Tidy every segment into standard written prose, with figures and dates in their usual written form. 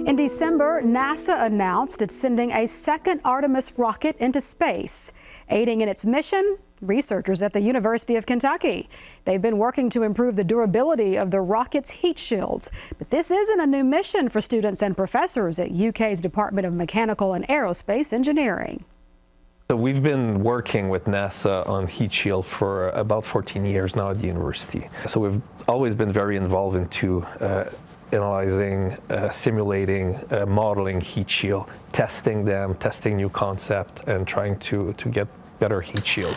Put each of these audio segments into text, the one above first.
In December, NASA announced it's sending a second Artemis rocket into space. Aiding in its mission, researchers at the University of Kentucky. They've been working to improve the durability of the rocket's heat shields. But this isn't a new mission for students and professors at UK's Department of Mechanical and Aerospace Engineering. So we've been working with NASA on heat shield for about 14 years now at the university. So we've always been very involved into analyzing, simulating, modeling heat shield, testing them, testing new concept, and trying to get better heat shield.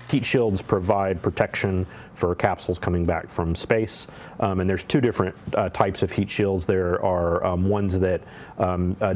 Heat shields provide protection for capsules coming back from space, and there's two different types of heat shields. There are ones that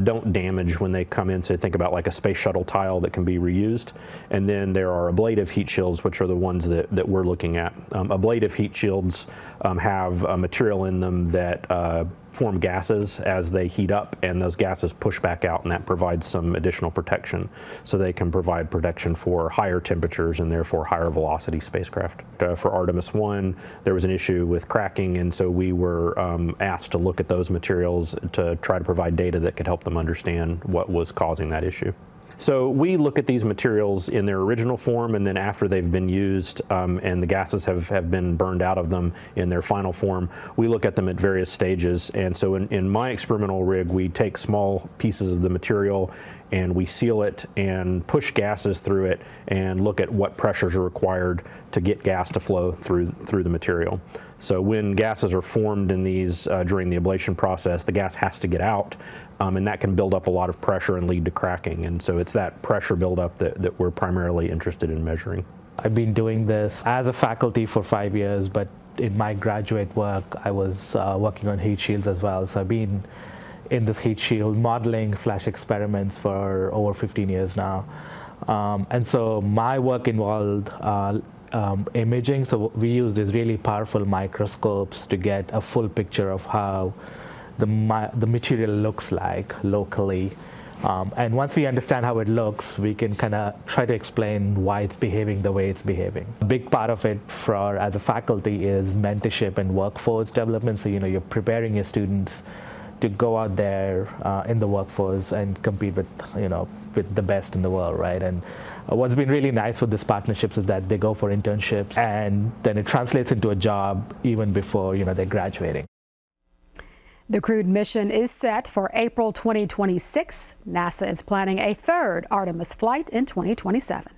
don't damage when they come in, so think about like a space shuttle tile that can be reused, and then there are ablative heat shields, which are the ones that we're looking at. Ablative heat shields have a material in them that form gases as they heat up, and those gases push back out, and that provides some additional protection. So they can provide protection for higher temperatures and therefore higher velocity spacecraft. For Artemis 1, there was an issue with cracking, and so we were asked to look at those materials to try to provide data that could help them understand what was causing that issue. So we look at these materials in their original form, and then after they've been used and the gases have been burned out of them in their final form, we look at them at various stages. And so in my experimental rig, we take small pieces of the material and we seal it and push gases through it and look at what pressures are required to get gas to flow through the material. So when gases are formed in these during the ablation process, the gas has to get out, and that can build up a lot of pressure and lead to cracking. And so it's that pressure buildup that we're primarily interested in measuring. I've been doing this as a faculty for 5 years, but in my graduate work, I was working on heat shields as well. So I've been in this heat shield modeling / experiments for over 15 years now. And so my work involved imaging. So we use these really powerful microscopes to get a full picture of how the material looks like locally. And once we understand how it looks, we can kind of try to explain why it's behaving the way it's behaving. A big part of it for as a faculty is mentorship and workforce development. So you're preparing your students to go out there in the workforce and compete with the best in the world, right? And what's been really nice with these partnerships is that they go for internships, and then it translates into a job even before they're graduating. The crewed mission is set for April 2026. NASA is planning a third Artemis flight in 2027.